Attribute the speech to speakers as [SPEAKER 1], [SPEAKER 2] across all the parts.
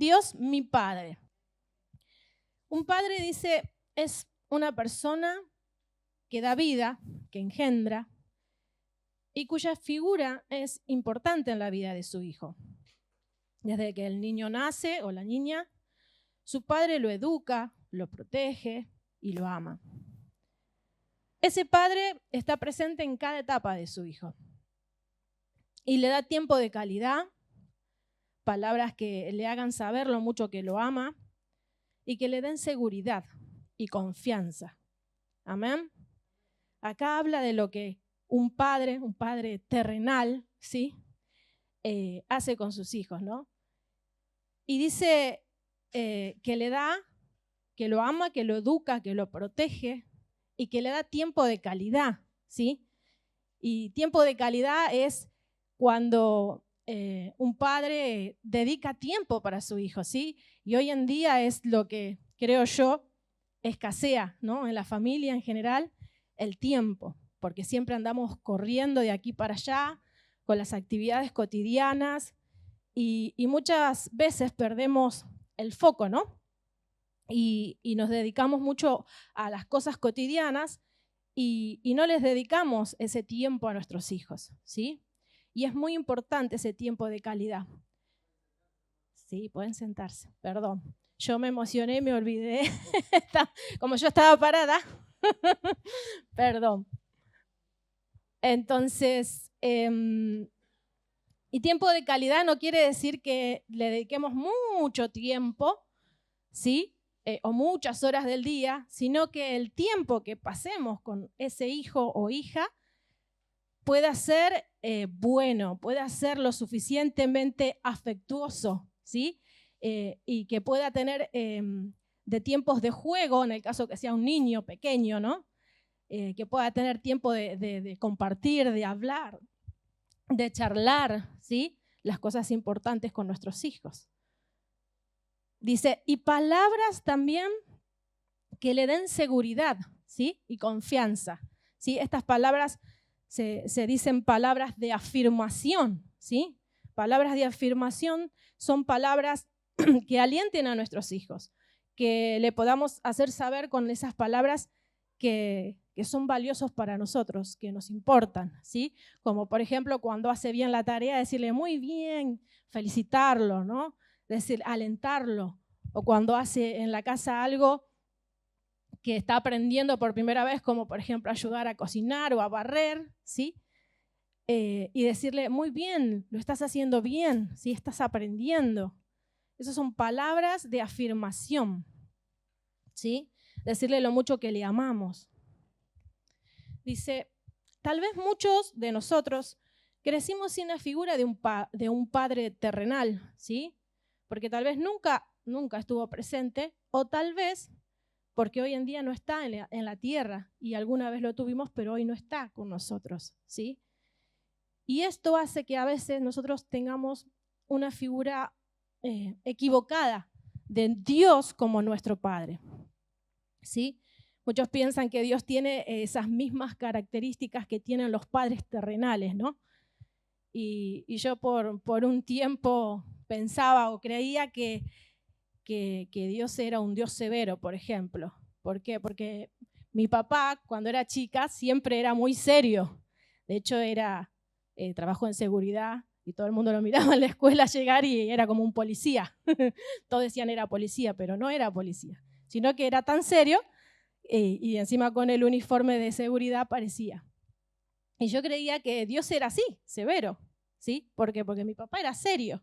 [SPEAKER 1] Dios mi Padre. Un padre, dice, es una persona que da vida, que engendra, y cuya figura es importante en la vida de su hijo. Desde que el niño nace o la niña, su padre lo educa, lo protege y lo ama. Ese padre está presente en cada etapa de su hijo y le da tiempo de calidad, palabras que le hagan saber lo mucho que lo ama y que le den seguridad y confianza. Amén. Acá habla de lo que un padre terrenal, ¿sí? Hace con sus hijos, ¿no? Y dice que le da, que lo ama, que lo educa, que lo protege y que le da tiempo de calidad, ¿sí? Y tiempo de calidad es cuando un padre dedica tiempo para su hijo, ¿sí? Y hoy en día es lo que, creo yo, escasea, ¿no? En la familia en general, el tiempo, porque siempre andamos corriendo de aquí para allá con las actividades cotidianas y muchas veces perdemos el foco, ¿no? Y nos dedicamos mucho a las cosas cotidianas y no les dedicamos ese tiempo a nuestros hijos, ¿sí? Y es muy importante ese tiempo de calidad. Sí, pueden sentarse, perdón. Yo me emocioné, me olvidé, como yo estaba parada, perdón. Entonces, y tiempo de calidad no quiere decir que le dediquemos mucho tiempo, ¿sí? O muchas horas del día, sino que el tiempo que pasemos con ese hijo o hija pueda ser bueno, pueda ser lo suficientemente afectuoso, ¿sí? Y que pueda tener de tiempos de juego, en el caso que sea un niño pequeño, ¿no? Que pueda tener tiempo de compartir, de hablar, de charlar, ¿sí? Las cosas importantes con nuestros hijos. Dice, y palabras también que le den seguridad, ¿sí? Y confianza, ¿sí? Estas palabras se dicen palabras de afirmación, ¿sí? Palabras de afirmación son palabras que alienten a nuestros hijos, que le podamos hacer saber con esas palabras que son valiosos para nosotros, que nos importan, ¿sí? Como por ejemplo cuando hace bien la tarea, decirle muy bien, felicitarlo, ¿no? Decir, alentarlo, o cuando hace en la casa algo que está aprendiendo por primera vez, como por ejemplo ayudar a cocinar o a barrer, ¿sí? Y decirle, muy bien, lo estás haciendo bien, ¿sí? Estás aprendiendo. Esas son palabras de afirmación, ¿sí? Decirle lo mucho que le amamos. Dice, tal vez muchos de nosotros crecimos sin la figura de un padre terrenal, ¿sí? Porque tal vez nunca estuvo presente, o tal vez porque hoy en día no está en la tierra y alguna vez lo tuvimos, pero hoy no está con nosotros, ¿sí? Y esto hace que a veces nosotros tengamos una figura equivocada de Dios como nuestro Padre, ¿sí? Muchos piensan que Dios tiene esas mismas características que tienen los padres terrenales, ¿no? Y yo por un tiempo pensaba o creía que Dios era un Dios severo, por ejemplo. ¿Por qué? Porque mi papá, cuando era chica, siempre era muy serio. De hecho, trabajó en seguridad y todo el mundo lo miraba en la escuela llegar y era como un policía. Todos decían era policía, pero no era policía, sino que era tan serio y encima con el uniforme de seguridad parecía. Y yo creía que Dios era así, severo, ¿sí? ¿Por qué? Porque mi papá era serio.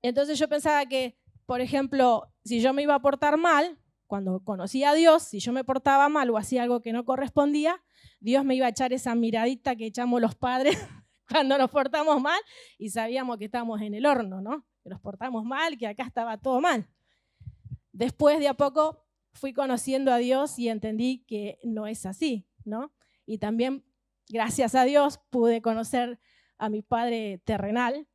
[SPEAKER 1] Entonces yo pensaba que, por ejemplo, si yo me iba a portar mal, cuando conocí a Dios, si yo me portaba mal o hacía algo que no correspondía, Dios me iba a echar esa miradita que echamos los padres cuando nos portamos mal y sabíamos que estábamos en el horno, ¿no? Que nos portamos mal, que acá estaba todo mal. Después, de a poco, fui conociendo a Dios y entendí que no es así, ¿no? Y también, gracias a Dios, pude conocer a mi padre terrenal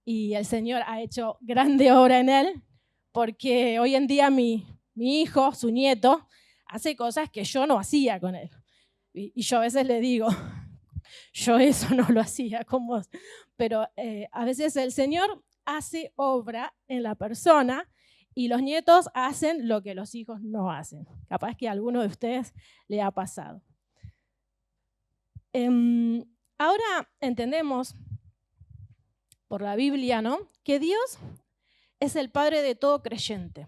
[SPEAKER 1] y el Señor ha hecho grande obra en él, porque hoy en día mi hijo, su nieto, hace cosas que yo no hacía con él. Y yo a veces le digo, yo eso no lo hacía con vos. Pero a veces el Señor hace obra en la persona y los nietos hacen lo que los hijos no hacen. Capaz que a alguno de ustedes le ha pasado. Ahora entendemos por la Biblia, ¿no?, que Dios es el Padre de todo creyente.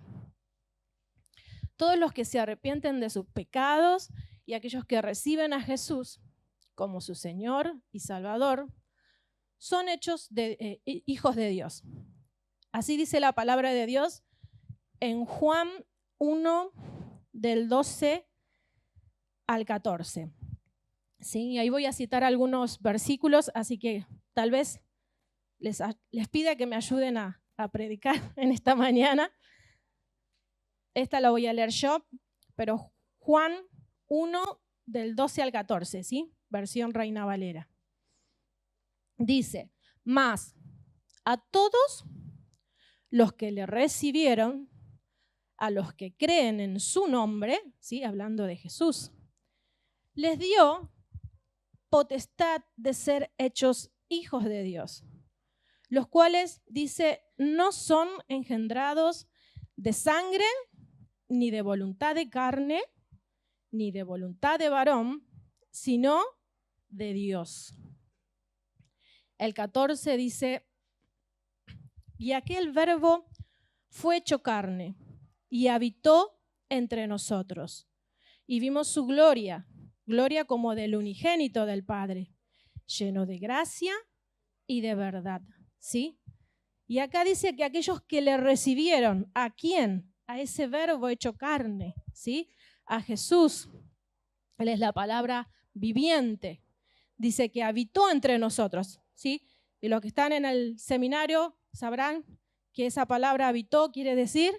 [SPEAKER 1] Todos los que se arrepienten de sus pecados y aquellos que reciben a Jesús como su Señor y Salvador son hechos hijos de Dios. Así dice la palabra de Dios en Juan 1, del 12 al 14. ¿Sí? Ahí voy a citar algunos versículos, así que tal vez les pida que me ayuden a predicar en esta mañana. Esta la voy a leer yo, pero Juan 1, del 12 al 14, ¿sí? Versión Reina Valera. Dice, mas a todos los que le recibieron, a los que creen en su nombre, ¿sí?, hablando de Jesús, les dio potestad de ser hechos hijos de Dios, los cuales, dice, no son engendrados de sangre, ni de voluntad de carne, ni de voluntad de varón, sino de Dios. El 14 dice, y aquel verbo fue hecho carne y habitó entre nosotros. Y vimos su gloria, gloria como del unigénito del Padre, lleno de gracia y de verdad. ¿Sí? Y acá dice que aquellos que le recibieron, ¿a quién? A ese verbo hecho carne, ¿sí? A Jesús. Él es la palabra viviente. Dice que habitó entre nosotros, ¿sí? Y los que están en el seminario sabrán que esa palabra habitó quiere decir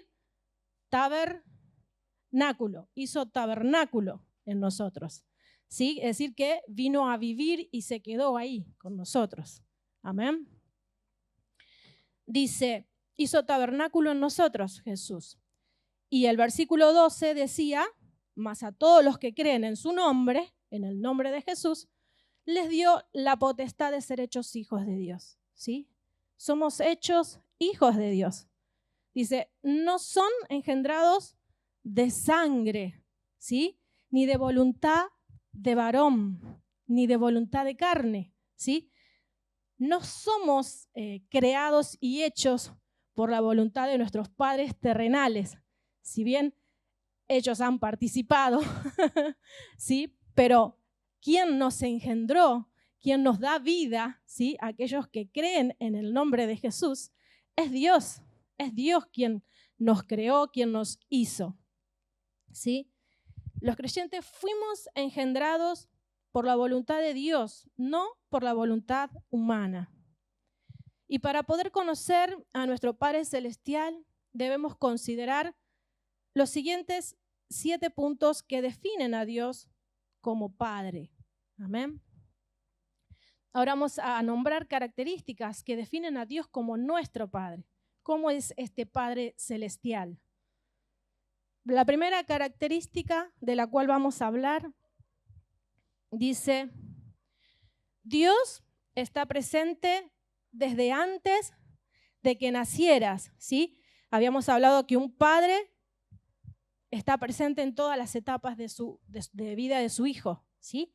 [SPEAKER 1] tabernáculo. Hizo tabernáculo en nosotros, ¿sí? Es decir, que vino a vivir y se quedó ahí con nosotros. Amén. Dice, hizo tabernáculo en nosotros, Jesús. Y el versículo 12 decía, mas a todos los que creen en su nombre, en el nombre de Jesús, les dio la potestad de ser hechos hijos de Dios. ¿Sí? Somos hechos hijos de Dios. Dice, no son engendrados de sangre, ¿sí?, ni de voluntad de varón, ni de voluntad de carne, ¿sí? No somos creados y hechos por la voluntad de nuestros padres terrenales, si bien ellos han participado, ¿sí? Pero ¿quién nos engendró? ¿Quién nos da vida? ¿Sí? Aquellos que creen en el nombre de Jesús, es Dios. Es Dios quien nos creó, quien nos hizo. ¿Sí? Los creyentes fuimos engendrados por la voluntad de Dios, no por la voluntad humana. Y para poder conocer a nuestro Padre Celestial, debemos considerar los siguientes 7 puntos que definen a Dios como Padre. Amén. Ahora vamos a nombrar características que definen a Dios como nuestro Padre. ¿Cómo es este Padre Celestial? La primera característica de la cual vamos a hablar dice, Dios está presente desde antes de que nacieras, ¿sí? Habíamos hablado que un padre está presente en todas las etapas de vida de su hijo, ¿sí?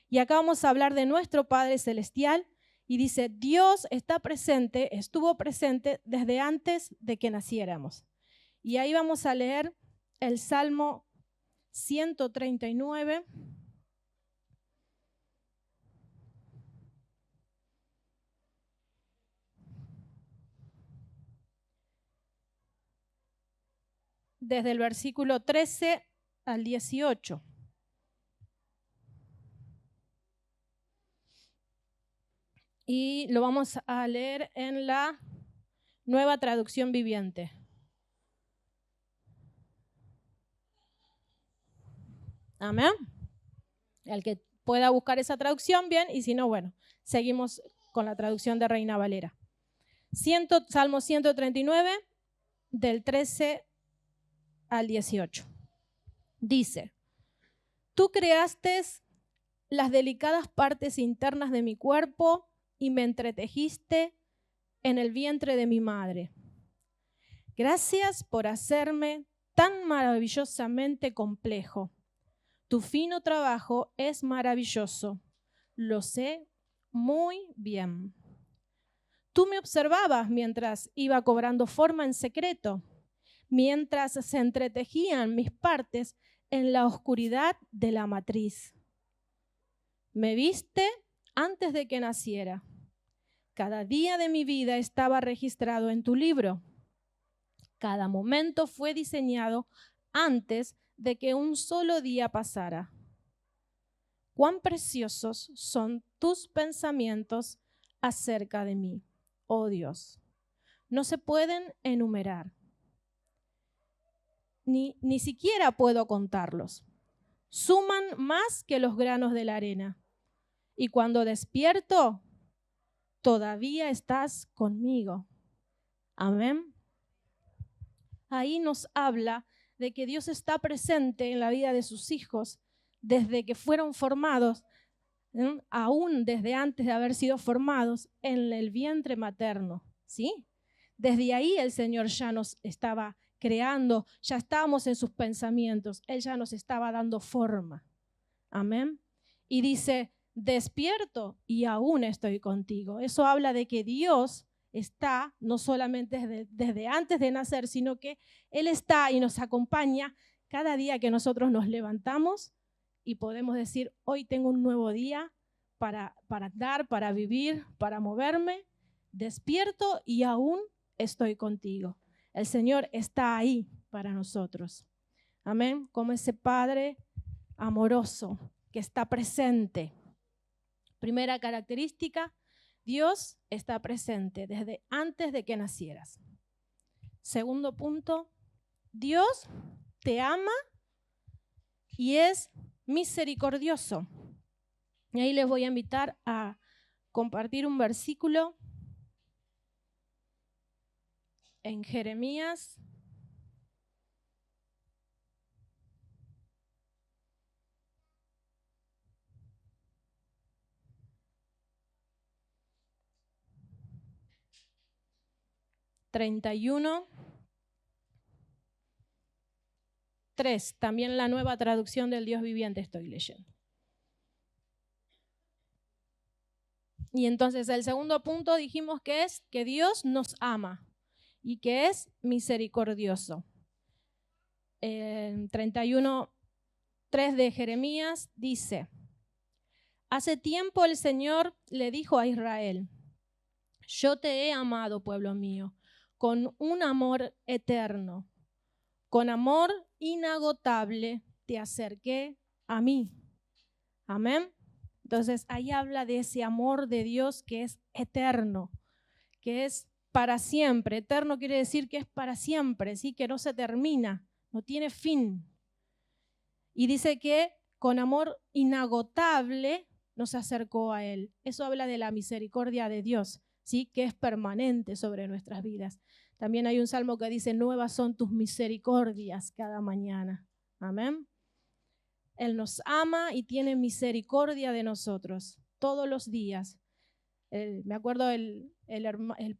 [SPEAKER 1] Y acá vamos a hablar de nuestro Padre Celestial y dice, Dios está presente, estuvo presente desde antes de que naciéramos. Y ahí vamos a leer el Salmo 139. Desde el versículo 13 al 18. Y lo vamos a leer en la Nueva Traducción Viviente. Amén. El que pueda buscar esa traducción, bien, y si no, bueno, seguimos con la traducción de Reina Valera. Salmo 139, del 13 al 18. Dice, tú creaste las delicadas partes internas de mi cuerpo y me entretejiste en el vientre de mi madre. Gracias por hacerme tan maravillosamente complejo. Tu fino trabajo es maravilloso. Lo sé muy bien. Tú me observabas mientras iba cobrando forma en secreto, mientras se entretejían mis partes en la oscuridad de la matriz. Me viste antes de que naciera. Cada día de mi vida estaba registrado en tu libro. Cada momento fue diseñado antes de que un solo día pasara. Cuán preciosos son tus pensamientos acerca de mí, oh Dios. No se pueden enumerar. Ni siquiera puedo contarlos. Suman más que los granos de la arena. Y cuando despierto, todavía estás conmigo. Amén. Ahí nos habla de que Dios está presente en la vida de sus hijos desde que fueron formados, aún desde antes de haber sido formados en el vientre materno, ¿sí? Desde ahí el Señor ya nos estaba creando, ya estábamos en sus pensamientos, Él ya nos estaba dando forma. Amén. Y dice, despierto y aún estoy contigo. Eso habla de que Dios está no solamente desde antes de nacer, sino que Él está y nos acompaña cada día que nosotros nos levantamos y podemos decir, hoy tengo un nuevo día para andar, para vivir, para moverme. Despierto y aún estoy contigo. El Señor está ahí para nosotros. Amén. Como ese Padre amoroso que está presente. Primera característica, Dios está presente desde antes de que nacieras. Segundo punto, Dios te ama y es misericordioso. Y ahí les voy a invitar a compartir un versículo en Jeremías 31:3, también la Nueva Traducción del Dios Viviente estoy leyendo. Y entonces el segundo punto dijimos que es que Dios nos ama y que es misericordioso. 31:3 de Jeremías dice, hace tiempo el Señor le dijo a Israel, yo te he amado, pueblo mío, con un amor eterno, con amor inagotable te acerqué a mí. Amén. Entonces ahí habla de ese amor de Dios que es eterno, que es para siempre. Eterno quiere decir que es para siempre, ¿sí? Que no se termina, no tiene fin. Y dice que con amor inagotable nos acercó a Él. Eso habla de la misericordia de Dios, ¿sí? Que es permanente sobre nuestras vidas. También hay un salmo que dice, nuevas son tus misericordias cada mañana. Amén. Él nos ama y tiene misericordia de nosotros todos los días. Me acuerdo el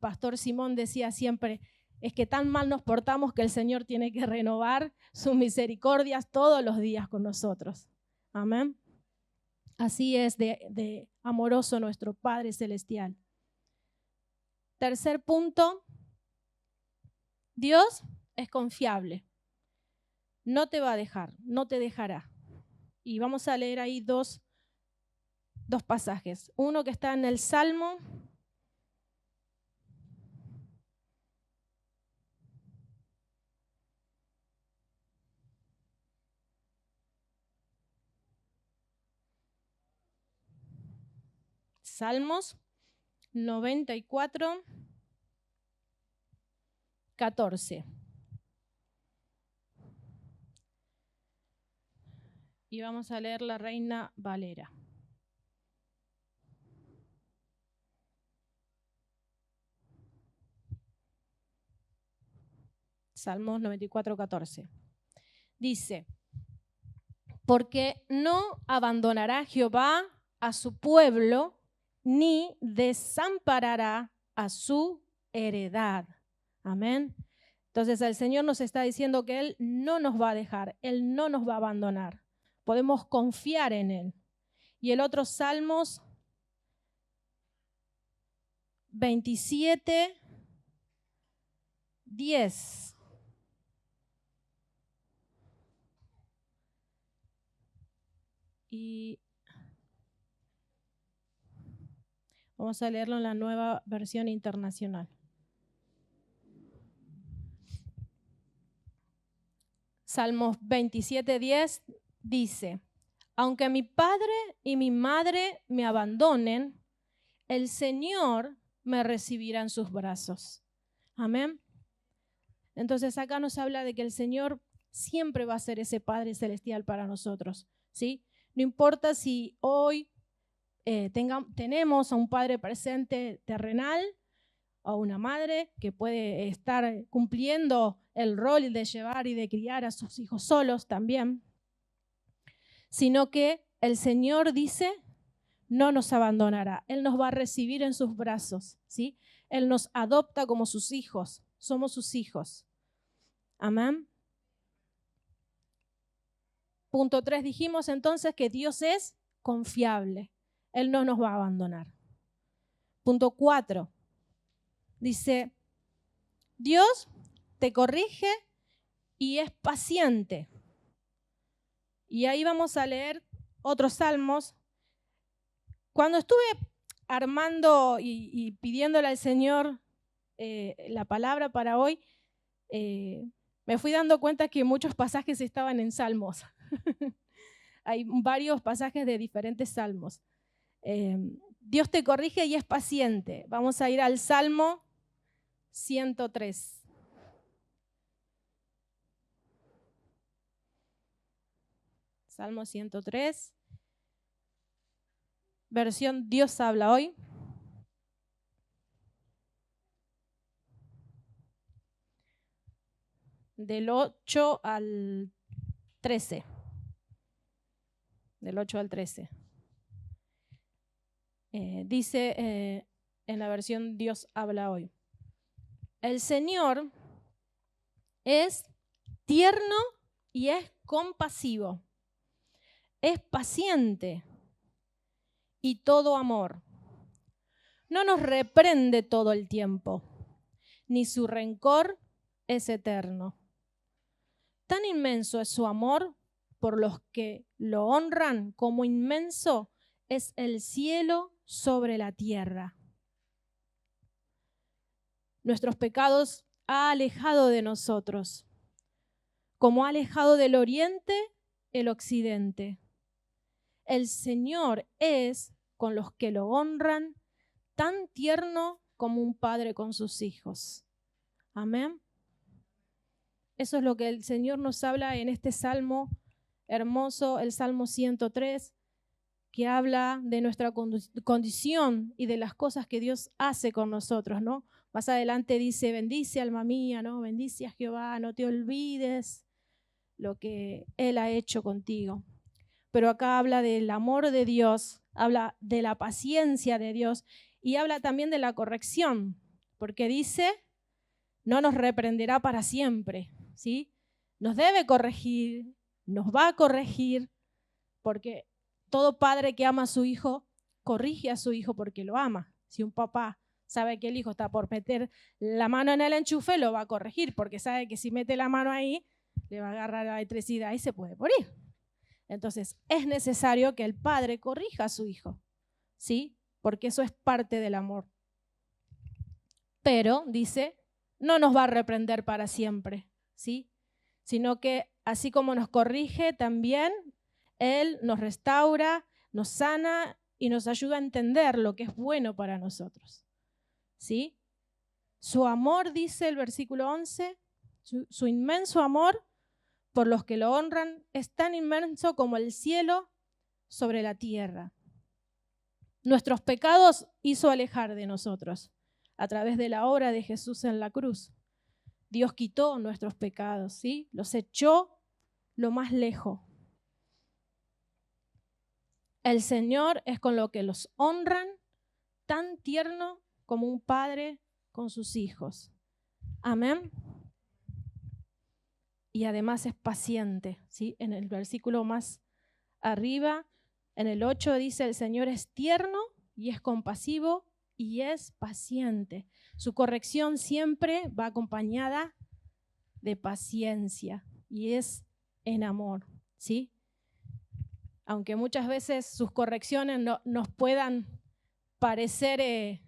[SPEAKER 1] pastor Simón decía siempre, es que tan mal nos portamos que el Señor tiene que renovar sus misericordias todos los días con nosotros. Amén. Así es de amoroso nuestro Padre Celestial. Tercer punto, Dios es confiable. No te va a dejar, no te dejará. Y vamos a leer ahí dos pasajes. Uno que está en el Salmo 94:14. Y vamos a leer la Reina Valera. Salmos 94:14. Dice, porque no abandonará Jehová a su pueblo, ni desamparará a su heredad. Amén. Entonces el Señor nos está diciendo que Él no nos va a dejar, Él no nos va a abandonar. Podemos confiar en Él. Y el otro Salmos 27, 10. Y vamos a leerlo en la Nueva Versión Internacional. Salmos 27, 10 dice: aunque mi padre y mi madre me abandonen, el Señor me recibirá en sus brazos. Amén. Entonces acá nos habla de que el Señor siempre va a ser ese Padre celestial para nosotros, ¿sí? No importa si hoy tenemos a un padre presente terrenal o a una madre que puede estar cumpliendo el rol de llevar y de criar a sus hijos solos también, sino que el Señor dice, no nos abandonará. Él nos va a recibir en sus brazos, ¿sí? Él nos adopta como sus hijos, somos sus hijos. Amén. Punto 3, dijimos entonces que Dios es confiable. Él no nos va a abandonar. Punto 4, dice, Dios te corrige y es paciente. Y ahí vamos a leer otros salmos. Cuando estuve armando y pidiéndole al Señor la palabra para hoy, me fui dando cuenta que muchos pasajes estaban en salmos. Hay varios pasajes de diferentes salmos. Dios te corrige y es paciente. Vamos a ir al Salmo 103. Salmo 103. Versión Dios habla hoy. Del 8 al 13. Del 8 al 13. Dice en la versión Dios habla hoy: el Señor es tierno y es compasivo, es paciente y todo amor. No nos reprende todo el tiempo, ni su rencor es eterno. Tan inmenso es su amor por los que lo honran, como inmenso es el cielo sobre la tierra. Nuestros pecados ha alejado de nosotros, como ha alejado del oriente el occidente. El Señor es, con los que lo honran, tan tierno como un padre con sus hijos. Amén. Eso es lo que el Señor nos habla en este salmo hermoso, el Salmo 103, que habla de nuestra condición y de las cosas que Dios hace con nosotros, ¿no? Más adelante dice, bendice alma mía, ¿no? Bendice a Jehová, no te olvides lo que Él ha hecho contigo. Pero acá habla del amor de Dios, habla de la paciencia de Dios y habla también de la corrección, porque dice, no nos reprenderá para siempre, ¿sí? Nos debe corregir, nos va a corregir, porque todo padre que ama a su hijo, corrige a su hijo porque lo ama. Si un papá sabe que el hijo está por meter la mano en el enchufe, lo va a corregir, porque sabe que si mete la mano ahí, le va a agarrar la electricidad y se puede morir. Entonces, es necesario que el padre corrija a su hijo, ¿sí? Porque eso es parte del amor. Pero, dice, no nos va a reprender para siempre, ¿sí? Sino que así como nos corrige, también Él nos restaura, nos sana y nos ayuda a entender lo que es bueno para nosotros, ¿sí? Su amor, dice el versículo 11, su inmenso amor por los que lo honran es tan inmenso como el cielo sobre la tierra. Nuestros pecados hizo alejar de nosotros a través de la obra de Jesús en la cruz. Dios quitó nuestros pecados, ¿sí? Los echó lo más lejos. El Señor es con lo que los honran, tan tierno como un padre con sus hijos. Amén. Y además es paciente, ¿sí? En el versículo más arriba, en el 8 dice, el Señor es tierno y es compasivo y es paciente. Su corrección siempre va acompañada de paciencia y es en amor, ¿sí? Aunque muchas veces sus correcciones nos puedan parecer,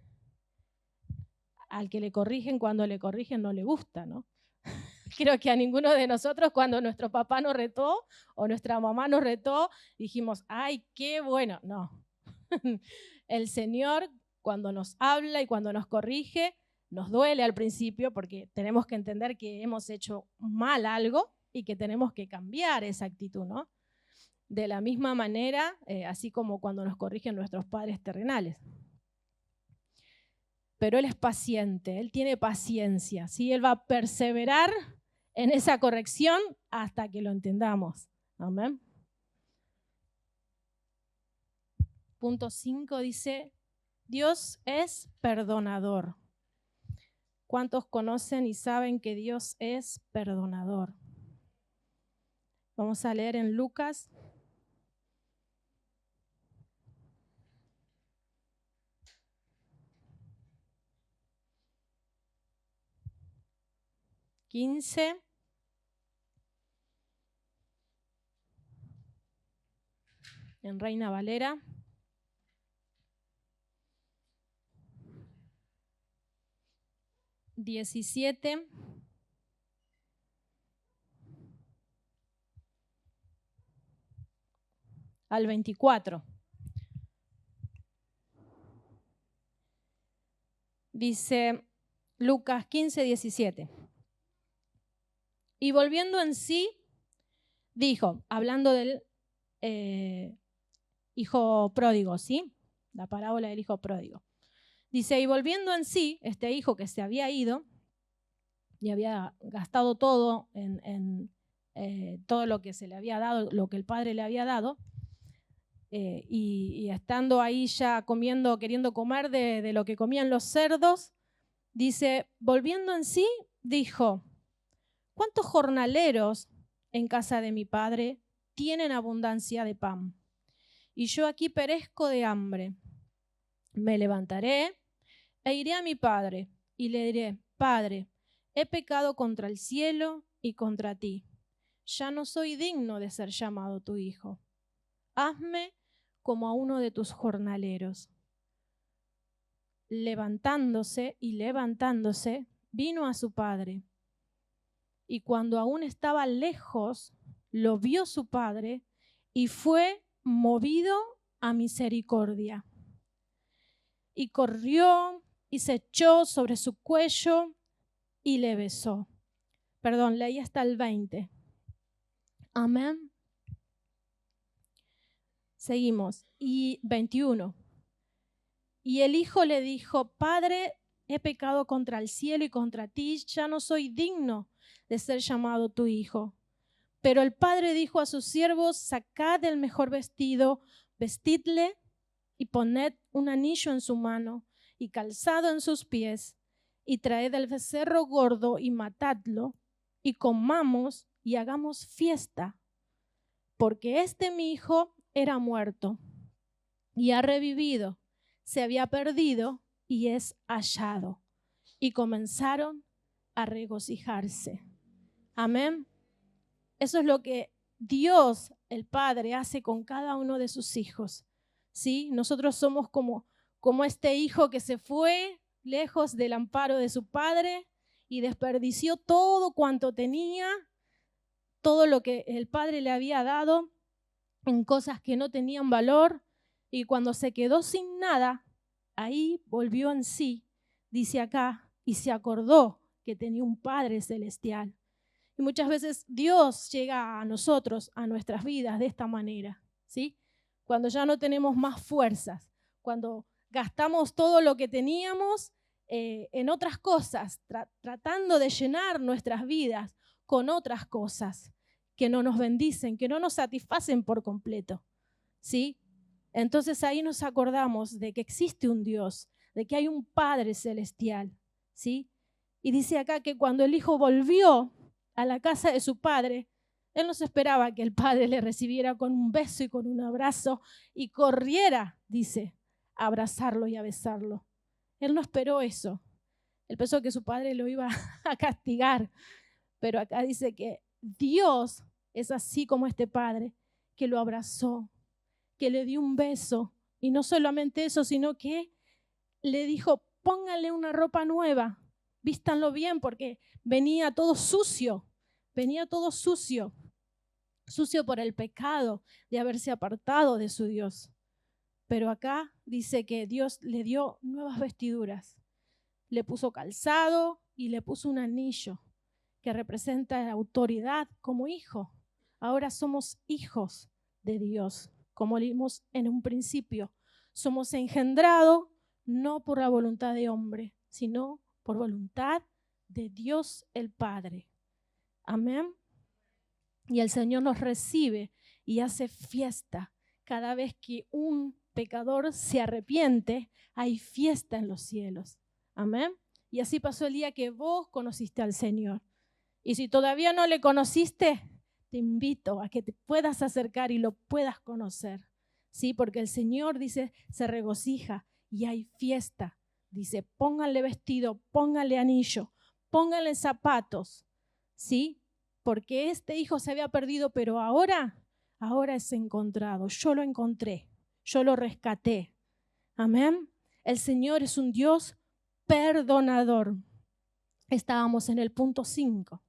[SPEAKER 1] al que le corrigen, cuando le corrigen no le gusta, ¿no? Creo que a ninguno de nosotros cuando nuestro papá nos retó o nuestra mamá nos retó, dijimos, ¡ay, qué bueno! No. El Señor cuando nos habla y cuando nos corrige, nos duele al principio porque tenemos que entender que hemos hecho mal algo y que tenemos que cambiar esa actitud, ¿no? De la misma manera, así como cuando nos corrigen nuestros padres terrenales. Pero Él es paciente, Él tiene paciencia, ¿sí? Él va a perseverar en esa corrección hasta que lo entendamos. Amén. Punto 5 dice, Dios es perdonador. ¿Cuántos conocen y saben que Dios es perdonador? Vamos a leer en Lucas. En Reina Valera. 17 al 24. Dice Lucas 15, 17. Y volviendo en sí, dijo, hablando del hijo pródigo, ¿sí? La parábola del hijo pródigo. Dice, y volviendo en sí, este hijo que se había ido y había gastado todo en todo lo que se le había dado, lo que el padre le había dado, y estando ahí ya comiendo, queriendo comer de lo que comían los cerdos, dice, volviendo en sí, dijo, ¿cuántos jornaleros en casa de mi padre tienen abundancia de pan? Y yo aquí perezco de hambre. Me levantaré e iré a mi padre y le diré, Padre, he pecado contra el cielo y contra ti. Ya no soy digno de ser llamado tu hijo. Hazme como a uno de tus jornaleros. Levantándose, vino a su padre. Y cuando aún estaba lejos, lo vio su padre y fue movido a misericordia. Y corrió y se echó sobre su cuello y le besó. Perdón, leí hasta el 20. Amén. Seguimos. Y 21. Y el hijo le dijo, Padre, he pecado contra el cielo y contra ti, ya no soy digno de ser llamado tu hijo. Pero el padre dijo a sus siervos, sacad el mejor vestido, vestidle y poned un anillo en su mano y calzado en sus pies, y traed el becerro gordo y matadlo, y comamos y hagamos fiesta, porque mi hijo era muerto y ha revivido, se había perdido y es hallado. Y comenzaron a regocijarse. Amén. Eso es lo que Dios, el Padre, hace con cada uno de sus hijos. ¿Sí? Nosotros somos como este hijo que se fue lejos del amparo de su padre y desperdició todo cuanto tenía, todo lo que el padre le había dado en cosas que no tenían valor, y cuando se quedó sin nada, ahí volvió en sí, dice acá, y se acordó que tenía un Padre celestial. Y muchas veces Dios llega a nosotros, a nuestras vidas de esta manera, ¿sí? Cuando ya no tenemos más fuerzas, cuando gastamos todo lo que teníamos en otras cosas, tratando de llenar nuestras vidas con otras cosas que no nos bendicen, que no nos satisfacen por completo, ¿sí? Entonces ahí nos acordamos de que existe un Dios, de que hay un Padre celestial, ¿sí? Y dice acá que cuando el hijo volvió a la casa de su padre, él no se esperaba que el padre le recibiera con un beso y con un abrazo y corriera, dice, a abrazarlo y a besarlo. Él no esperó eso. Él pensó que su padre lo iba a castigar. Pero acá dice que Dios es así como este padre, que lo abrazó, que le dio un beso. Y no solamente eso, sino que le dijo, póngale una ropa nueva, vístanlo bien, porque venía todo sucio, sucio por el pecado de haberse apartado de su Dios. Pero acá dice que Dios le dio nuevas vestiduras, le puso calzado y le puso un anillo que representa la autoridad como hijo. Ahora somos hijos de Dios, como leímos en un principio. Somos engendrados no por la voluntad de hombre, sino por voluntad de Dios el Padre. Amén. Y el Señor nos recibe y hace fiesta. Cada vez que un pecador se arrepiente, hay fiesta en los cielos. Amén. Y así pasó el día que vos conociste al Señor. Y si todavía no le conociste, te invito a que te puedas acercar y lo puedas conocer. ¿Sí? Porque el Señor dice, se regocija y hay fiesta. Dice, pónganle vestido, pónganle anillo, pónganle zapatos. ¿Sí? Porque este hijo se había perdido, pero ahora es encontrado. Yo lo encontré, yo lo rescaté. Amén. El Señor es un Dios perdonador. Estábamos en el punto 5.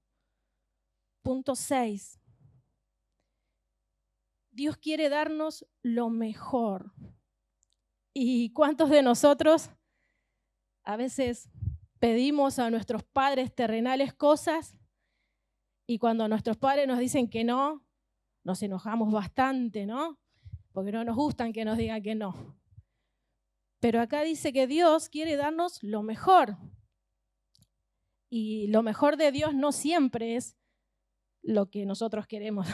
[SPEAKER 1] Punto 6. Dios quiere darnos lo mejor. ¿Y cuántos de nosotros a veces pedimos a nuestros padres terrenales cosas y cuando nuestros padres nos dicen que no, nos enojamos bastante, ¿no? Porque no nos gustan que nos digan que no. Pero acá dice que Dios quiere darnos lo mejor. Y lo mejor de Dios no siempre es lo que nosotros queremos.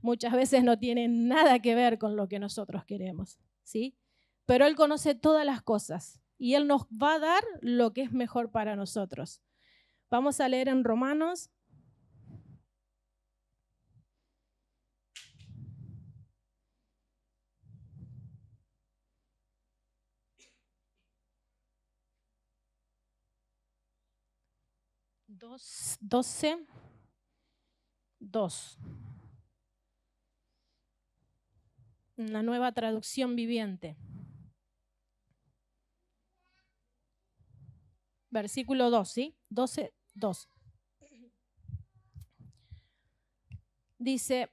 [SPEAKER 1] Muchas veces no tiene nada que ver con lo que nosotros queremos, ¿sí? Pero Él conoce todas las cosas y Él nos va a dar lo que es mejor para nosotros. Vamos a leer en Romanos. Doce, 2. Una nueva traducción viviente. Versículo 2, ¿sí? 12, 2. Dice,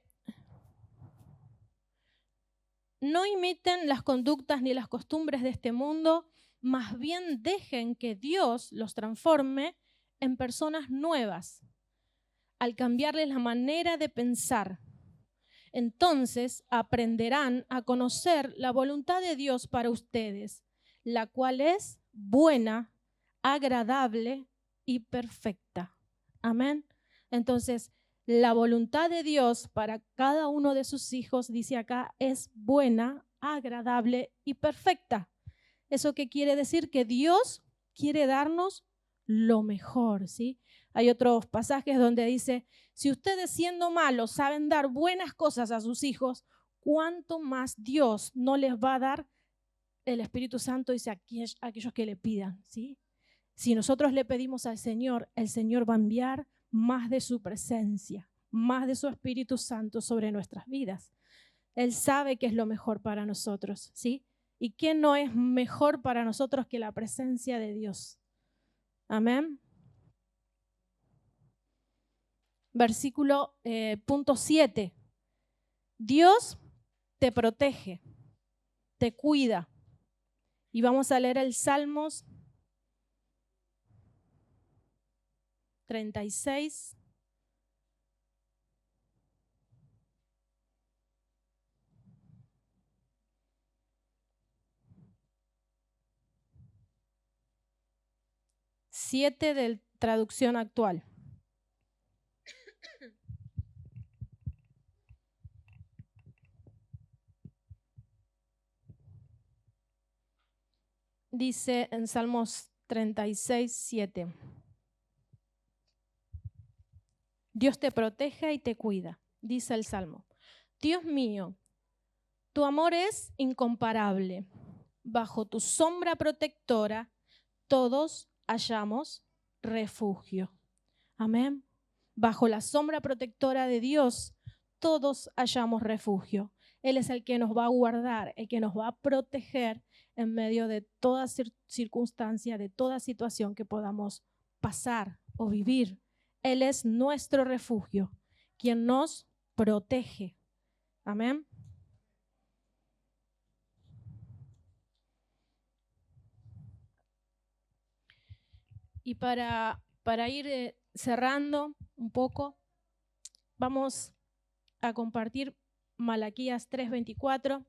[SPEAKER 1] no imiten las conductas ni las costumbres de este mundo, más bien dejen que Dios los transforme en personas nuevas, al cambiarles la manera de pensar. Entonces aprenderán a conocer la voluntad de Dios para ustedes, la cual es buena, agradable y perfecta. Amén. Entonces, la voluntad de Dios para cada uno de sus hijos, dice acá, es buena, agradable y perfecta. ¿Eso qué quiere decir? Que Dios quiere darnos lo mejor, ¿sí? Hay otros pasajes donde dice, si ustedes siendo malos saben dar buenas cosas a sus hijos, ¿cuánto más Dios no les va a dar el Espíritu Santo? Dice a aquellos que le pidan, ¿sí? Si nosotros le pedimos al Señor, el Señor va a enviar más de su presencia, más de su Espíritu Santo sobre nuestras vidas. Él sabe que es lo mejor para nosotros, ¿sí? ¿Y qué no es mejor para nosotros que la presencia de Dios? Amén. Versículo punto 7. Dios te protege, te cuida. Y vamos a leer el Salmos 36. Siete de traducción actual. Dice en Salmos 36:7. Dios te protege y te cuida, dice el Salmo. Dios mío, tu amor es incomparable. Bajo tu sombra protectora, todos hallamos refugio. Amén. Bajo la sombra protectora de Dios, todos hallamos refugio. Él es el que nos va a guardar, el que nos va a proteger en medio de toda circunstancia, de toda situación que podamos pasar o vivir. Él es nuestro refugio, quien nos protege. Amén. Y para ir cerrando un poco, vamos a compartir Malaquías 3:24.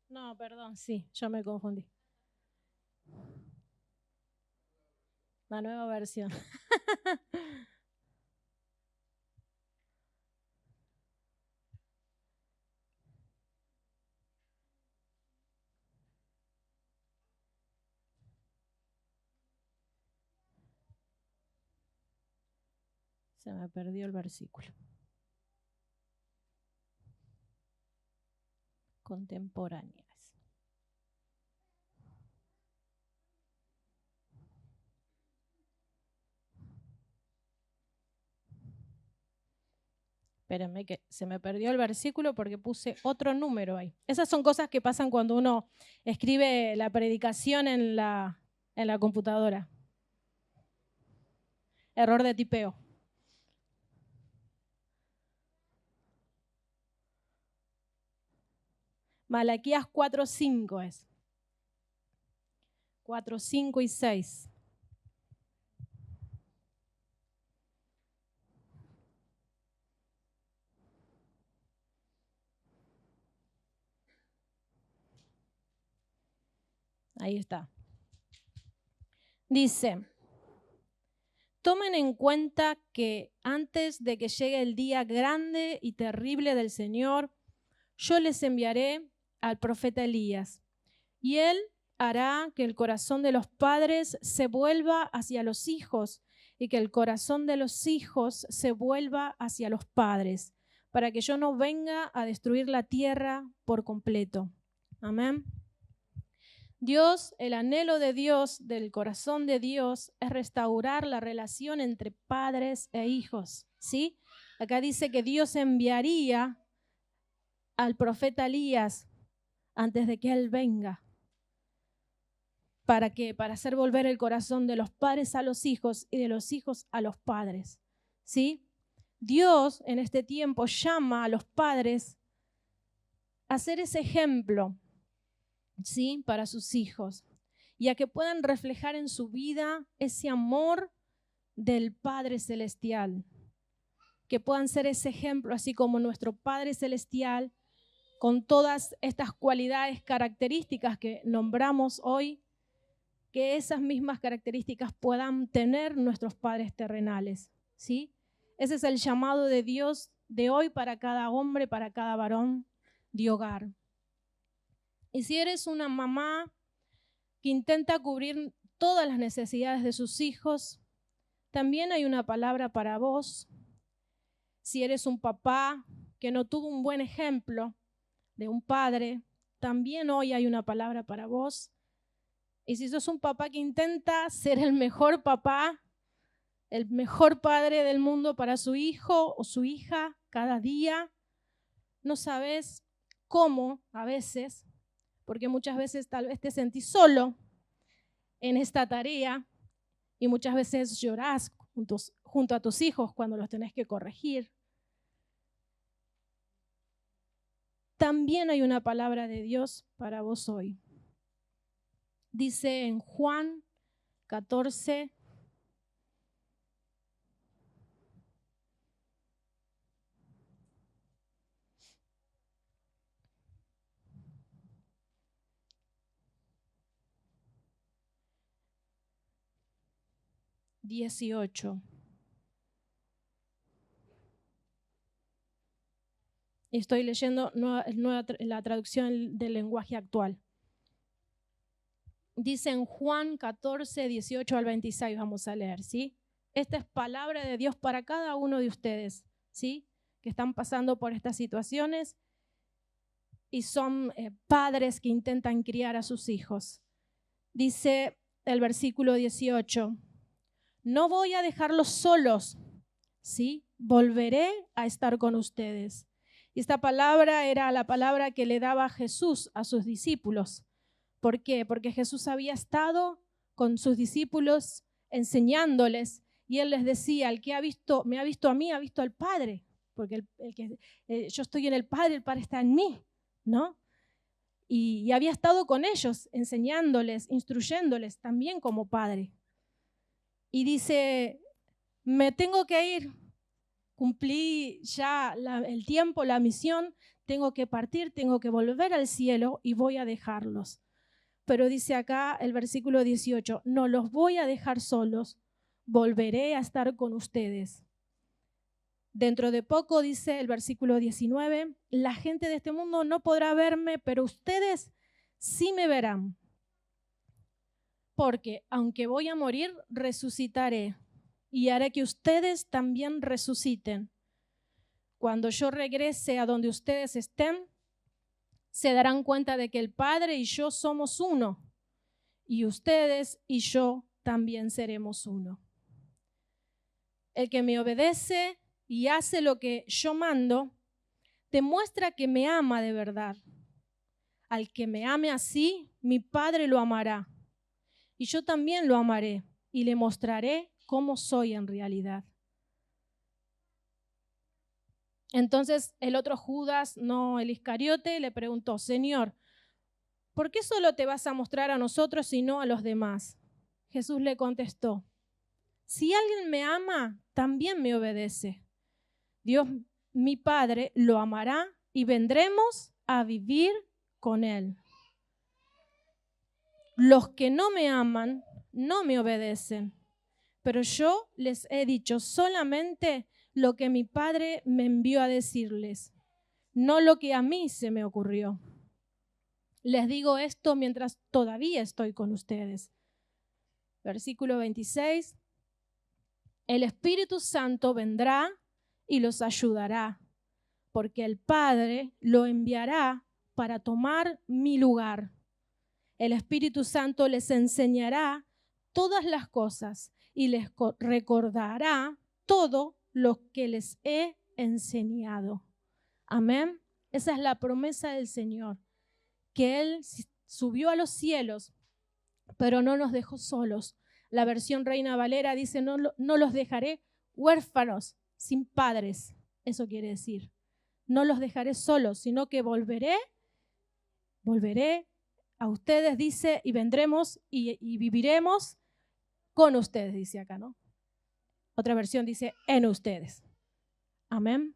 [SPEAKER 1] No, perdón, sí, yo me confundí. La nueva versión. Se me perdió el versículo. Contemporáneas. Espérenme que se me perdió el versículo porque puse otro número ahí. Esas son cosas que pasan cuando uno escribe la predicación en la computadora. Error de tipeo. Malaquías 4:5 es. 4, 5 y 6. Ahí está. Dice, tomen en cuenta que antes de que llegue el día grande y terrible del Señor, yo les enviaré al profeta Elías, y él hará que el corazón de los padres se vuelva hacia los hijos y que el corazón de los hijos se vuelva hacia los padres, para que yo no venga a destruir la tierra por completo. Amén. Dios, el anhelo de Dios, del corazón de Dios, es restaurar la relación entre padres e hijos, ¿sí? Acá dice que Dios enviaría al profeta Elías antes de que él venga. ¿Para qué? Para hacer volver el corazón de los padres a los hijos y de los hijos a los padres, ¿sí? Dios en este tiempo llama a los padres a ser ese ejemplo, ¿sí? Para sus hijos y a que puedan reflejar en su vida ese amor del Padre Celestial, que puedan ser ese ejemplo, así como nuestro Padre Celestial, con todas estas cualidades, características que nombramos hoy, que esas mismas características puedan tener nuestros padres terrenales, ¿sí? Ese es el llamado de Dios de hoy para cada hombre, para cada varón de hogar. Y si eres una mamá que intenta cubrir todas las necesidades de sus hijos, también hay una palabra para vos. Si eres un papá que no tuvo un buen ejemplo de un padre, también hoy hay una palabra para vos. Y si sos un papá que intenta ser el mejor papá, el mejor padre del mundo para su hijo o su hija cada día, no sabes cómo a veces, porque muchas veces tal vez te sentís solo en esta tarea y muchas veces llorás junto a tus hijos cuando los tenés que corregir. También hay una palabra de Dios para vos hoy. Dice en Juan 14. ...18... Estoy leyendo la traducción del lenguaje actual. Dice en Juan 14, 18 al 26, vamos a leer, ¿sí? Esta es palabra de Dios para cada uno de ustedes, ¿sí? Que están pasando por estas situaciones y son padres que intentan criar a sus hijos. Dice el versículo 18, no voy a dejarlos solos, ¿sí? Volveré a estar con ustedes. Y esta palabra era la palabra que le daba Jesús a sus discípulos. ¿Por qué? Porque Jesús había estado con sus discípulos enseñándoles y Él les decía, el que me ha visto a mí, ha visto al Padre, porque yo estoy en el Padre está en mí, ¿no? Y había estado con ellos enseñándoles, instruyéndoles también como Padre. Y dice, me tengo que ir. Cumplí ya el tiempo, la misión, tengo que partir, tengo que volver al cielo y voy a dejarlos. Pero dice acá el versículo 18, no los voy a dejar solos, volveré a estar con ustedes. Dentro de poco, dice el versículo 19, la gente de este mundo no podrá verme, pero ustedes sí me verán. Porque aunque voy a morir, resucitaré. Y haré que ustedes también resuciten. Cuando yo regrese a donde ustedes estén, se darán cuenta de que el Padre y yo somos uno. Y ustedes y yo también seremos uno. El que me obedece y hace lo que yo mando, demuestra que me ama de verdad. Al que me ame así, mi Padre lo amará. Y yo también lo amaré y le mostraré cómo soy en realidad. Entonces el otro Judas, no el Iscariote, le preguntó, Señor, ¿por qué solo te vas a mostrar a nosotros y no a los demás? Jesús le contestó, si alguien me ama, también me obedece. Dios, mi Padre, lo amará y vendremos a vivir con él. Los que no me aman, no me obedecen. Pero yo les he dicho solamente lo que mi Padre me envió a decirles, no lo que a mí se me ocurrió. Les digo esto mientras todavía estoy con ustedes. Versículo 26. El Espíritu Santo vendrá y los ayudará, porque el Padre lo enviará para tomar mi lugar. El Espíritu Santo les enseñará todas las cosas y les recordará todo lo que les he enseñado. Amén. Esa es la promesa del Señor, que Él subió a los cielos, pero no nos dejó solos. La versión Reina Valera dice, no los dejaré huérfanos, sin padres. Eso quiere decir, no los dejaré solos, sino que volveré a ustedes, dice, y vendremos y viviremos con ustedes, dice acá, ¿no? Otra versión dice, en ustedes. Amén.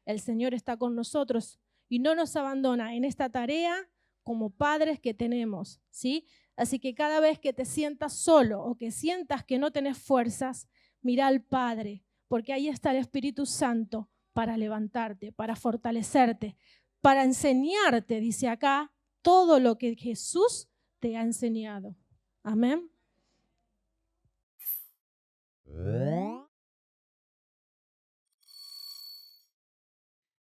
[SPEAKER 1] El Señor está con nosotros y no nos abandona en esta tarea como padres que tenemos, ¿sí? Así que cada vez que te sientas solo o que sientas que no tenés fuerzas, mira al Padre, porque ahí está el Espíritu Santo para levantarte, para fortalecerte, para enseñarte, dice acá, todo lo que Jesús te ha enseñado. Amén.